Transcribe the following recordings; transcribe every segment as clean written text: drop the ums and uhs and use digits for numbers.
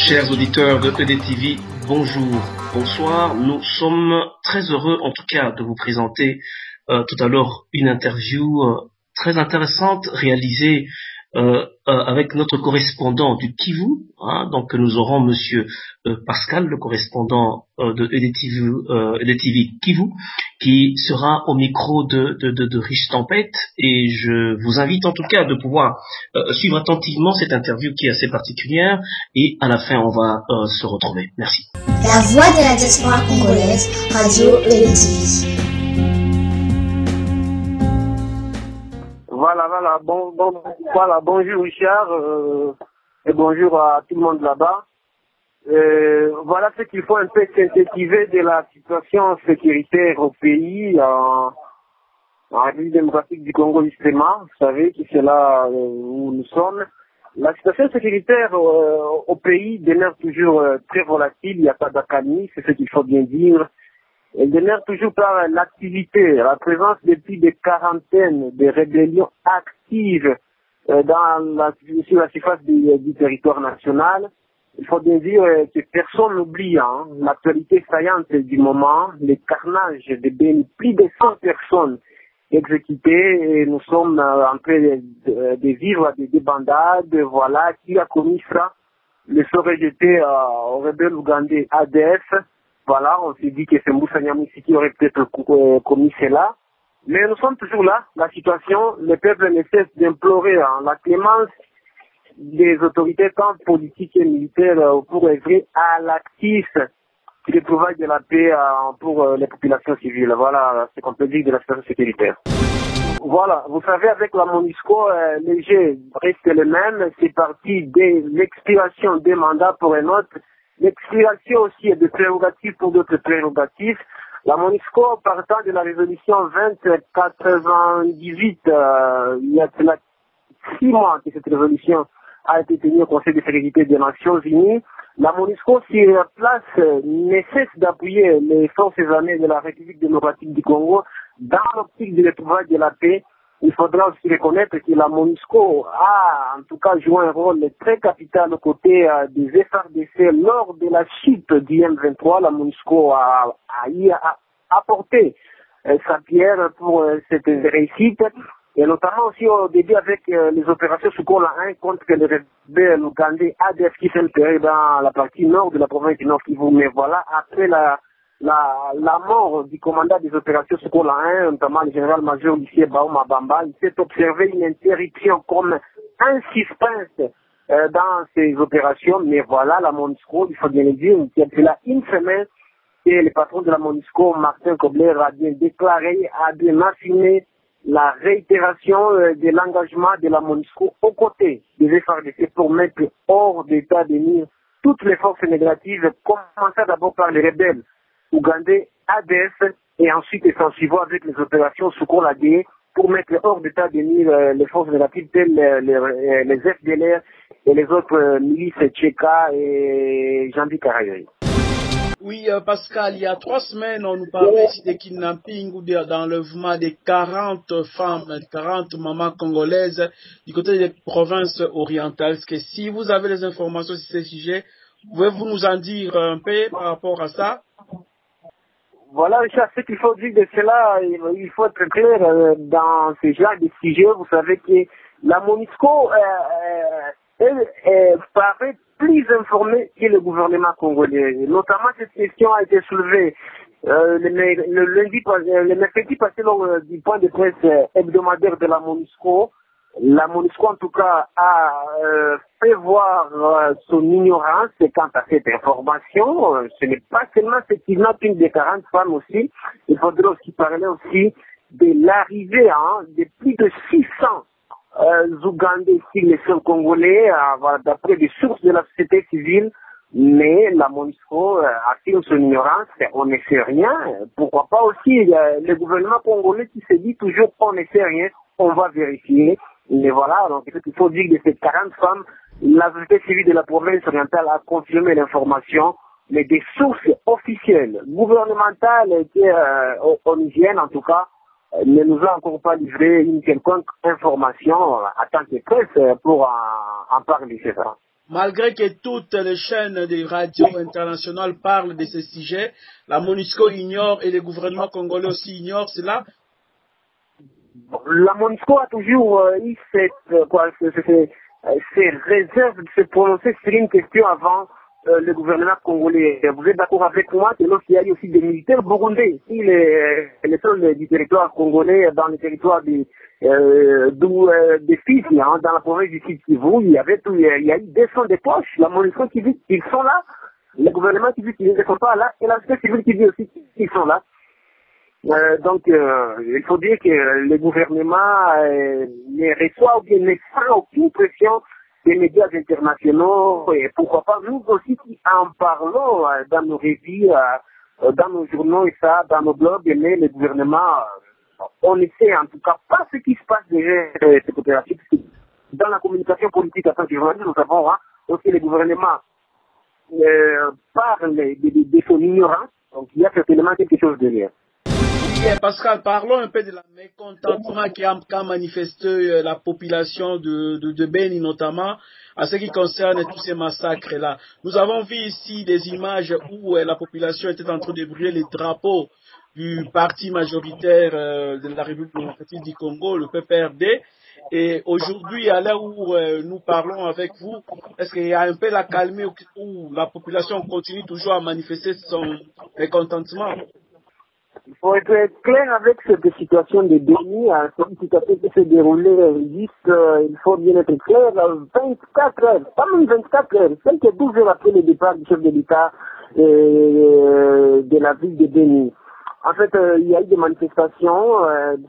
Chers auditeurs de EDTV, bonjour, bonsoir. Nous sommes très heureux en tout cas de vous présenter tout à l'heure une interview très intéressante réalisée avec notre correspondant du Kivu. Donc nous aurons monsieur Pascal, le correspondant de EDTV Kivu, qui sera au micro de Riche Tempête, et je vous invite en tout cas de pouvoir suivre attentivement cette interview qui est assez particulière, et à la fin on va se retrouver. Merci. La voix de la diaspora congolaise, Radio EDTV. Voilà, bonjour Richard, et bonjour à tout le monde là-bas. Voilà ce qu'il faut un peu synthétiser de la situation sécuritaire au pays, en République démocratique du Congo justement. Vous savez que c'est là où nous sommes. La situation sécuritaire au pays demeure toujours très volatile, il n'y a pas d'accalmie, c'est ce qu'il faut bien dire. Elle demeure toujours par l'activité, la présence depuis des quarantaines de rébellions actives sur la surface du territoire national. Il faut bien dire que personne n'oublie l'actualité saillante du moment, les carnages de plus de 100 personnes exécutées, et nous sommes en train de vivre des débandades. Voilà, qui a commis ça? Le sort est jeté au rebelle ougandais ADF. Voilà, on s'est dit que c'est Moussa Nyamwisi qui aurait peut-être commis cela. Mais nous sommes toujours là. La situation, le peuple ne cesse d'implorer la clémence des autorités tant politiques et militaires pour œuvrer à l'actif qui provide de la paix pour les populations civiles. Voilà ce qu'on peut dire de la situation sécuritaire. Voilà, vous savez, avec la MONUSCO, les jeux restent les mêmes. C'est parti de l'expiration des mandats pour un autre. L'expiration aussi est de prérogatives pour d'autres prérogatives. La MONUSCO, partant de la résolution 2098, il y a 6 mois que cette résolution a été tenue au Conseil de sécurité des Nations Unies. La MONUSCO, sur la place, ne cesse d'appuyer les forces armées de la République démocratique du Congo dans l'optique de retrouvailles de la paix. Il faudra aussi reconnaître que la MONUSCO a en tout cas joué un rôle très capital aux côtés des FARDC lors de la chute du M23. La MONUSCO a apporté sa pierre pour cette réussite, et notamment aussi au début avec les opérations Sukola 1 contre les rebelles ougandais ADF qui s'intéressaient dans la partie nord de la province du Nord Kivu. Mais voilà, après la mort du commandant des opérations Sukola 1, notamment le général-major lycée Bauma Bamba, il s'est observé une interruption comme un suspense dans ces opérations. Mais voilà, la MONUSCO, il faut bien le dire, il y a là une semaine, et le patron de la MONUSCO, Martin Kobler, a bien déclaré, a bien affirmé la réitération de l'engagement de la MONUSCO aux côtés des FARDC pour mettre hors d'état de nuire toutes les forces négatives, commençant d'abord par les rebelles ougandais ADF, et ensuite s'en suivant avec les opérations Sukola 2 pour mettre hors d'état de nuire les forces négatives telles les FDLR et les autres milices Tcheka et Jean-Luc Carayoy. Oui, Pascal, il y a 3 semaines, on nous parlait ici de kidnapping ou d'enlèvement de 40 femmes, 40 mamans congolaises du côté des provinces orientales. Est-ce que si vous avez des informations sur ces sujets, pouvez-vous nous en dire un peu par rapport à ça? Voilà, Richard, ce qu'il faut dire de cela, il faut être clair dans ce genre de sujet. Vous savez que la MONUSCO paraît plus informée que le gouvernement congolais. Notamment, cette question a été soulevée le mercredi passé lors du point de presse hebdomadaire de la MONUSCO. La MONUSCO, en tout cas, a fait voir son ignorance quant à cette information. Ce n'est pas seulement ce kidnapping de 40 femmes aussi. Il faudrait aussi parler aussi de l'arrivée de plus de 600 Ougandais sur les sols congolais, d'après des sources de la société civile. Mais la MONUSCO affirme son ignorance, on ne sait rien. Pourquoi pas aussi le gouvernement congolais qui se dit toujours on ne sait rien, on va vérifier. Mais voilà, donc il faut dire que ces 40 femmes, la société civile de la province orientale a confirmé l'information, mais des sources officielles, gouvernementales et onusiennes en tout cas, ne nous a encore pas livré une quelconque information en tant que presse pour en parler, c'est ça. Malgré que toutes les chaînes des radios internationales parlent de ces sujets, la MONUSCO ignore et le gouvernement congolais aussi ignore cela. La MONUSCO a toujours eu ces réserves de se prononcer sur une question avant le gouvernement congolais. Vous êtes d'accord avec moi que lorsqu'il y a eu aussi des militaires burundais, si les sols du territoire congolais, dans le territoire des Fizi, hein, dans la province du Sud Kivu, il y a eu des sons de poche, la MONUSCO qui dit qu'ils sont là, le gouvernement qui dit qu'ils ne sont pas là, et la société civile qui dit aussi qu'ils sont là. Donc, il faut dire que le gouvernement ne reçoit ou bien ne sent aucune pression des médias internationaux, et pourquoi pas nous aussi qui en parlons dans nos revues, dans nos journaux et ça, dans nos blogs, mais le gouvernement, on ne sait en tout cas pas ce qui se passe derrière ces coopératives. Dans la communication politique en tant que journaliste, nous savons aussi le gouvernement parle de son ignorance, donc il y a certainement quelque chose derrière. Pascal, parlons un peu de la mécontentement qui a manifesté la population de Beni, notamment, à ce qui concerne tous ces massacres-là. Nous avons vu ici des images où la population était en train de brûler les drapeaux du parti majoritaire de la République démocratique du Congo, le PPRD. Et aujourd'hui, à l'heure où nous parlons avec vous, est-ce qu'il y a un peu la calmie où la population continue toujours à manifester son mécontentement? Il faut être clair avec cette situation de Béni, c'est une situation qui s'est déroulée juste, il faut bien être clair, 24 heures, pas même 24 heures, quelques 12 heures après le départ du chef de l'État de la ville de Béni. En fait, il y a eu des manifestations,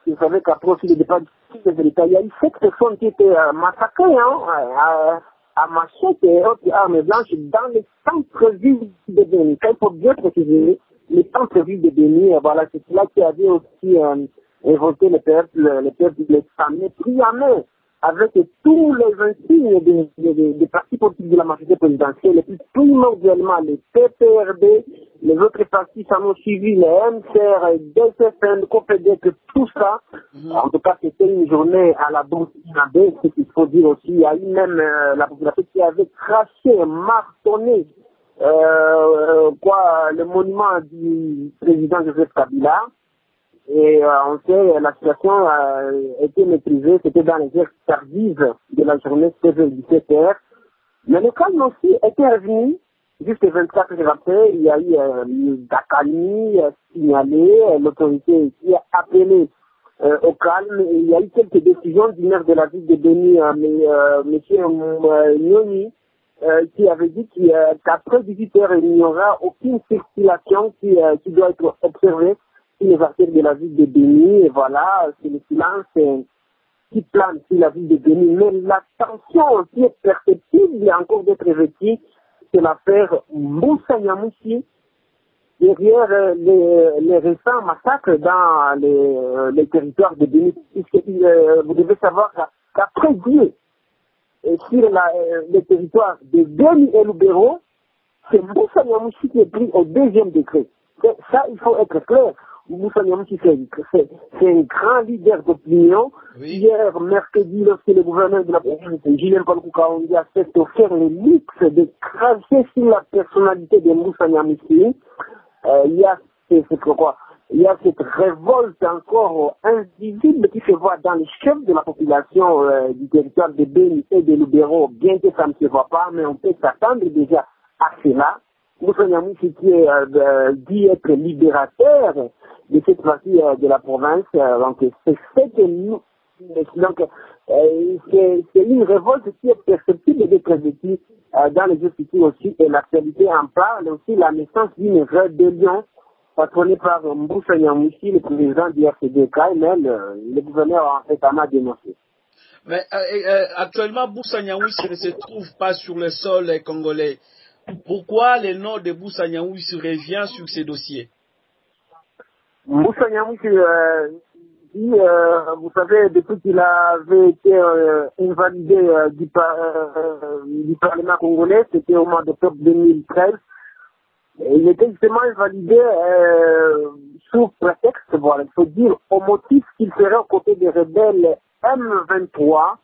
vous savez qu'après aussi le départ du chef de l'État, il y a eu 7 personnes qui étaient massacrées, à machette et autres armes blanches dans les centres-villes de Béni. Il faut bien préciser, les centres-villes de Béni, voilà, c'est cela qui avait aussi évoqué le peuple de s'amener pris en main avec tous les insignes des partis politiques de la majorité présidentielle, et puis primordialement les PPRD, les autres partis s'en ont suivi, les MCR, DCFN, COPEDEC, tout ça. En tout cas, c'était une journée à la Burkinabé, ce qu'il faut dire aussi. Il y a eu même la population qui avait craché, martonné, le monument du président Joseph Kabila. Et on sait, la situation était maîtrisée, c'était dans les heures tardives de la journée, c'était 17 heures. Mais le calme aussi était revenu, juste 24 heures après, il y a eu Dakani signalé, l'autorité qui a appelé au calme, et il y a eu quelques décisions du maire de la ville de Béni, M. Nyoni, qui avait dit qu'après 18 heures, il n'y aura aucune circulation qui doit être observée sur les artères de la ville de Béni, et voilà, c'est le silence qui plane sur la ville de Béni. Mais la tension qui est perceptible et encore d'être revêtue, c'est l'affaire Moussa Nyamouchi, derrière les récents massacres dans les territoires de Béni. Vous devez savoir qu'après Dieu, sur les territoires de Béni et Lubero, c'est Moussa Nyamouchi qui est pris au 2e degré. Ça, il faut être clair. Moussa Nyamouchi, c'est un grand leader d'opinion. Oui. Hier, mercredi, lorsque le gouverneur de la province, Julien Palukuka, a fait offrir le luxe de cracher sur la personnalité de Moussa Nyamouchi, il y a cette révolte encore invisible qui se voit dans les chefs de la population du territoire de Béni et de Lubero, bien que ça ne se voit pas, mais on peut s'attendre déjà à cela. Moussa Nyamouchi qui est dit être libérateur de cette partie de la province, donc c'est ce que nous, donc c'est une révolte qui est perceptible d'être vécue dans les instituts aussi, et l'actualité en parle aussi, la naissance d'une rébellion patronnée par Moussa Nyamouchi, le président du RCDK, mais le gouverneur en fait a dénoncé. Mais actuellement, Moussa Nyamouchi ne se trouve pas sur le sol congolais. Pourquoi le nom de Moussa Nyamouchi revient sur ces dossiers? Moussa Nyamouchi, vous savez, depuis qu'il avait été invalidé du Parlement congolais, c'était au mois d'octobre 2013, il était justement invalidé sous prétexte, voilà, il faut dire, au motif qu'il serait aux côtés des rebelles M23,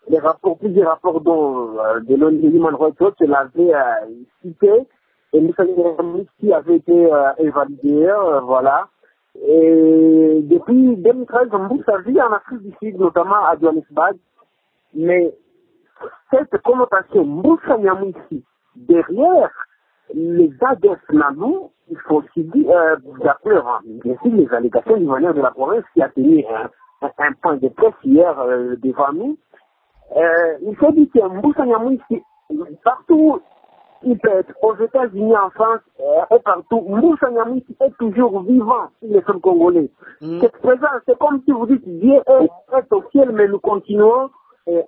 plusieurs rapports dont de l'Human Rights Watch l'avait cité, et Moussa Nyamwisi avait été invalidé, voilà. Et depuis 2013, Moussa vit en Afrique du Sud, notamment à Johannesburg, mais cette connotation Moussa Nyamwisi derrière les ADF Nanou, il faut aussi dire, d'après bien sûr les allégations du gouverneur de la province qui a tenu un point de presse hier devant nous, il s'est dit que Moussa Nyamwisi, partout il peut être aux États-Unis, en France, et partout, Moussa Nyamwisi est toujours vivant, il est comme Congolais. Cette présence, c'est comme si vous dites, Dieu est au ciel, mais nous continuons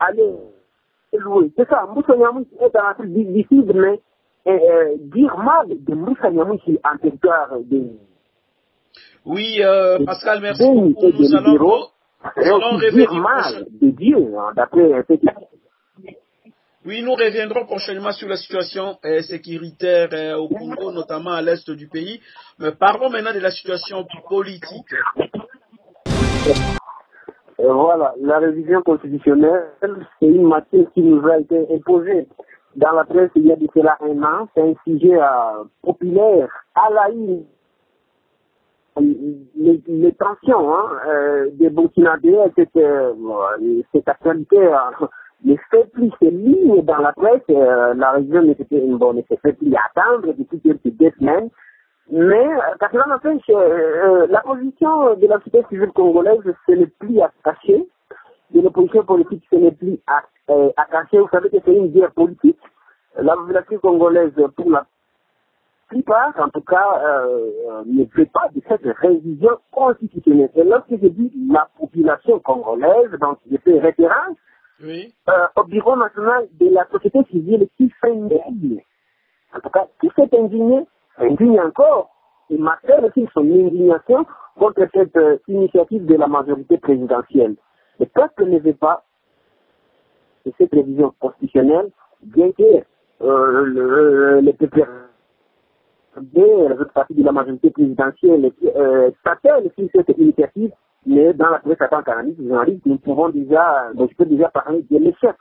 à aller louer. C'est ça, Moussa Nyamwisi est en Afrique du Sud, mais dire mal de Moussa Nyamwisi en territoire de... Oui, Pascal, merci beaucoup. Nous allons dire mal de Dieu, d'après ce Oui, nous reviendrons prochainement sur la situation sécuritaire au Congo, notamment à l'est du pays. Mais parlons maintenant de la situation politique. Voilà, la révision constitutionnelle, c'est une matière qui nous a été imposée dans la presse il y a de cela un an. C'est un sujet populaire, à la une. Les tensions des Burkinabés, cette actualité ne fait plus ses lignes dans la presse. La région ne se fait plus attendre depuis quelques 2 semaines. Mais, quand cela n'empêche, la position de la société civile congolaise, ce n'est plus à cacher. De l'opposition politique, ce n'est plus à cacher. Vous savez que c'est une guerre politique. La population congolaise, pour la plupart, en tout cas, ne fait pas de cette révision constitutionnelle. Et lorsque je dis la population congolaise, donc je fais référence au Bureau national de la société civile qui s'indigne. En tout cas, qui s'est indigne encore, et marquait aussi son indignation contre cette initiative de la majorité présidentielle. Le peuple ne veut pas de cette révision constitutionnelle, bien que le PPRD, les autres partis de la majorité présidentielle, s'appellent sur cette initiative, mais dans la presse en tant qu'analyste, journaliste, nous pouvons déjà, donc je peux déjà parler de l'échec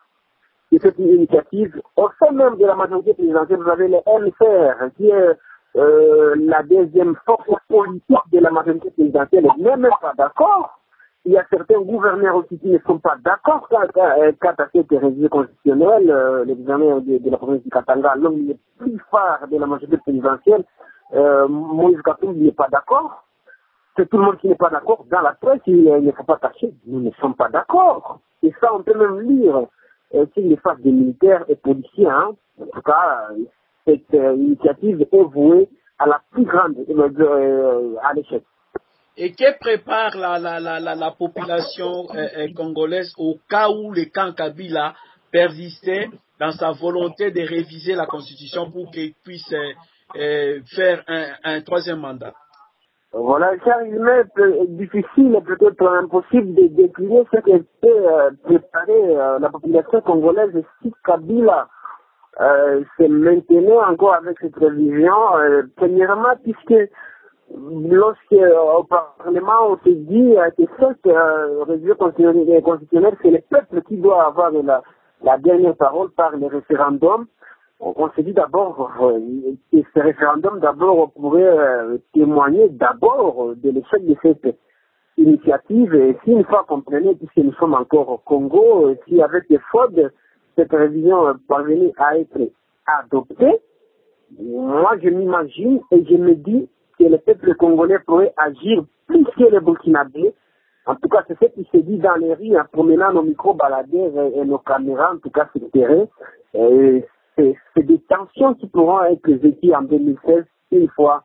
de cette initiative. Au sein même de la majorité présidentielle, vous avez le MCR, qui est la deuxième force politique de la majorité présidentielle, n'est même pas d'accord. Il y a certains gouverneurs aussi qui ne sont pas d'accord quant à cette révision constitutionnelle. Le gouverneur de la province du Katanga, l'homme le plus phare de la majorité présidentielle, Moïse Katumbi n'est pas d'accord. C'est tout le monde qui n'est pas d'accord. Dans la presse, il ne faut pas cacher, nous ne sommes pas d'accord. Et ça, on peut même lire sur les faces des militaires et policiers. En tout cas, cette initiative est vouée à la plus grande, à l'échec. Et que prépare la population congolaise au cas où le camp Kabila persistait dans sa volonté de réviser la Constitution pour qu'il puisse faire un 3e mandat? Voilà, car il est difficile et peut-être impossible de décliner ce que peut préparer la population congolaise si Kabila se maintenait encore avec cette révision. Premièrement, puisque lorsque au Parlement on se dit que cette révision constitutionnelle, c'est le peuple qui doit avoir la dernière parole par le référendum. On se dit d'abord que ce référendum d'abord pourrait témoigner d'abord de l'échec de cette initiative. Et si une fois qu'on prenait, puisque nous sommes encore au Congo, si avec des fautes, cette révision parvenait à être adoptée, moi je m'imagine et je me dis que le peuple congolais pourrait agir plus que les Burkinabés. En tout cas, c'est ce qui se dit dans les rues en promenant nos micro-baladeurs et nos caméras, en tout cas sur le terrain. C'est des tensions qui pourront être vécues en 2016 une fois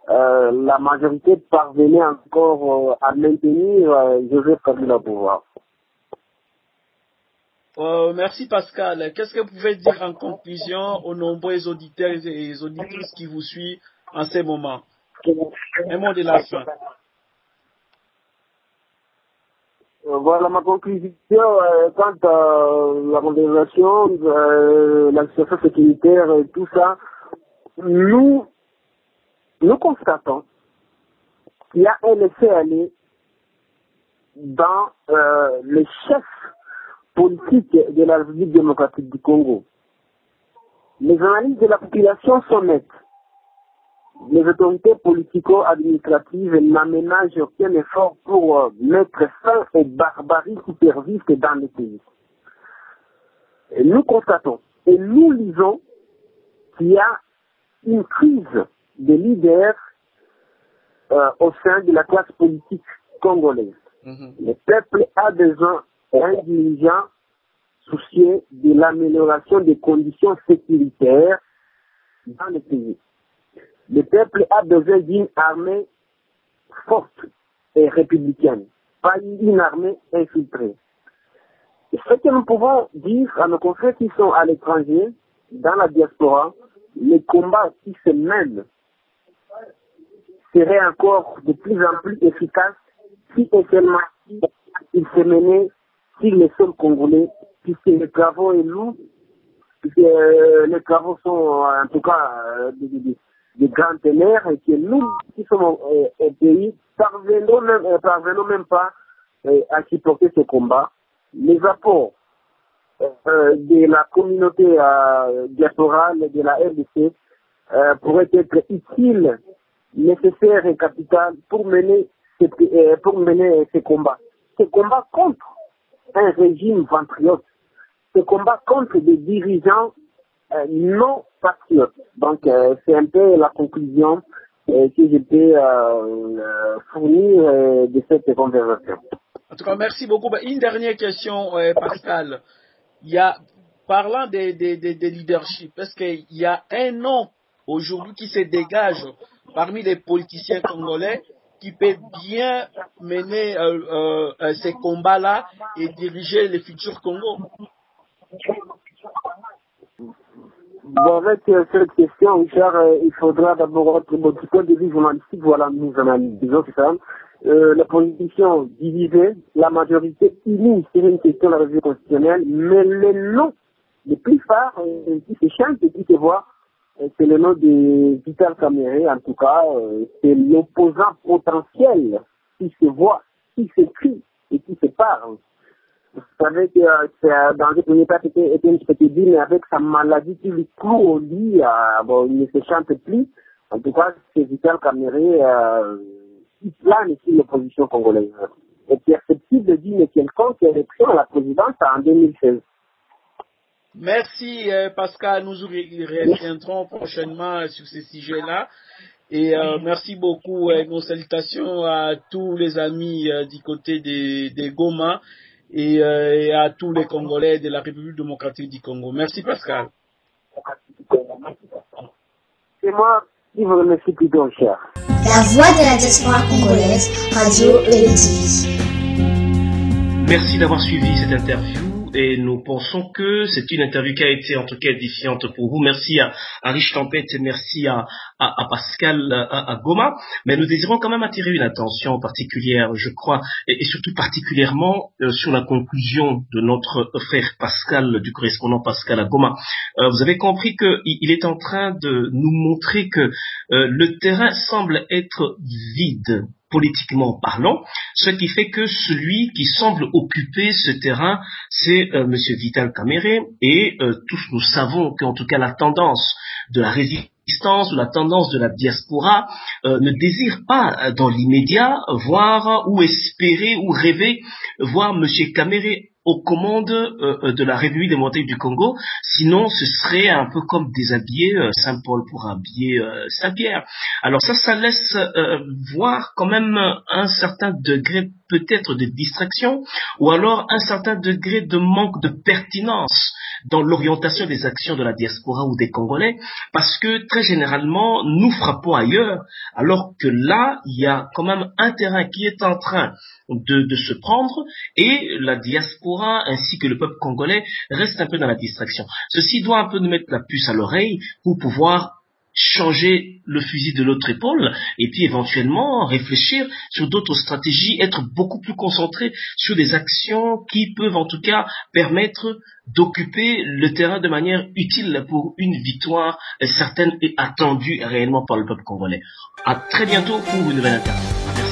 la majorité parvenait encore à maintenir Joseph Kabila au pouvoir. Merci Pascal. Qu'est-ce que vous pouvez dire en conclusion aux nombreux auditeurs et auditrices qui vous suivent en ces moments? Un mot de la fin. Voilà ma conclusion quant à la modernisation, la situation sécuritaire et tout ça. Nous constatons qu'il y a un laisser-aller dans les chefs politique de la République démocratique du Congo. Les analyses de la population sont nettes. Les autorités politico-administratives n'aménagent aucun effort pour mettre fin aux barbaries qui persistent dans le pays. Et nous constatons et nous lisons qu'il y a une crise de leaders au sein de la classe politique congolaise. Le peuple a besoin d'un dirigeant soucieux de l'amélioration des conditions sécuritaires dans le pays. Le peuple a besoin d'une armée forte et républicaine, pas une armée infiltrée. Et ce que nous pouvons dire à nos confrères qui sont à l'étranger, dans la diaspora, les combats qui se mènent seraient encore de plus en plus efficaces si et seulement ils se menaient sur les sols congolais, puisque les travaux est lourd, puisque les travaux sont en tout cas de grands ténèbres, et que nous qui sommes au pays parvenons même pas à supporter ce combat. Les apports de la communauté diasporale de la RDC pourraient être utiles, nécessaires et capitales pour mener ces combats. Ces combats contre un régime ventriote, ces combats contre des dirigeants non patriotes. Donc c'est un peu la conclusion que je peux fournir de cette conversation. En tout cas, merci beaucoup. Une dernière question, Pascal. Parlant des leaderships, est-ce qu'il y a un nom aujourd'hui qui se dégage parmi les politiciens congolais qui peut bien mener ces combats-là et diriger le futur Congo? Bon, avec cette question, Richard, il faudra d'abord être du point de vue journalistique, voilà, nous analysons ça. La position divisée, la majorité unie sur une question de la revue constitutionnelle, mais le nom le plus phare qui se chante et qui se voit, c'est le nom de Vital Kamerhe. En tout cas, c'est l'opposant potentiel qui se voit, qui s'écrit et qui se parle. Vous savez que dans le premier temps, était une petite ville, mais avec sa maladie qui lui cloue au lit, il ne se chante plus. En tout cas, c'est Vital Kamerhe qui plane sur l'opposition congolaise. Et perceptible d'une quelconque élection à la présidence en 2016. Merci Pascal, nous reviendrons prochainement sur ces sujets-là. Et merci beaucoup. Nos salutations à tous les amis du côté des Goma et à tous les Congolais de la République démocratique du Congo. Merci Pascal. C'est moi qui vous remercie plutôt, cher. La voix de la diaspora congolaise, Radio EDTV. Merci d'avoir suivi cette interview. Et nous pensons que c'est une interview qui a été en tout cas édifiante pour vous. Merci à Rich Tempête, merci à Pascal, à Goma. Mais nous désirons quand même attirer une attention particulière, je crois, et surtout particulièrement sur la conclusion de notre frère Pascal, du correspondant Pascal à Goma. Vous avez compris qu'il est en train de nous montrer que le terrain semble être vide, politiquement parlant, ce qui fait que celui qui semble occuper ce terrain, c'est Monsieur Vital Kamerhe, et tous nous savons qu'en tout cas la tendance de la résistance ou la tendance de la diaspora ne désire pas dans l'immédiat voir ou espérer ou rêver voir Monsieur Kamerhe aux commandes de la République démocratique du Congo, sinon ce serait un peu comme déshabiller Saint-Paul pour habiller Saint-Pierre. Alors ça laisse voir quand même un certain degré peut-être de distraction ou alors un certain degré de manque de pertinence dans l'orientation des actions de la diaspora ou des Congolais, parce que très généralement nous frappons ailleurs, alors que là il y a quand même un terrain qui est en train de se prendre et la diaspora ainsi que le peuple congolais restent un peu dans la distraction. Ceci doit un peu nous mettre la puce à l'oreille pour pouvoir changer le fusil de l'autre épaule et puis éventuellement réfléchir sur d'autres stratégies, être beaucoup plus concentré sur des actions qui peuvent en tout cas permettre d'occuper le terrain de manière utile pour une victoire certaine et attendue réellement par le peuple congolais. À très bientôt pour une nouvelle interview. Merci.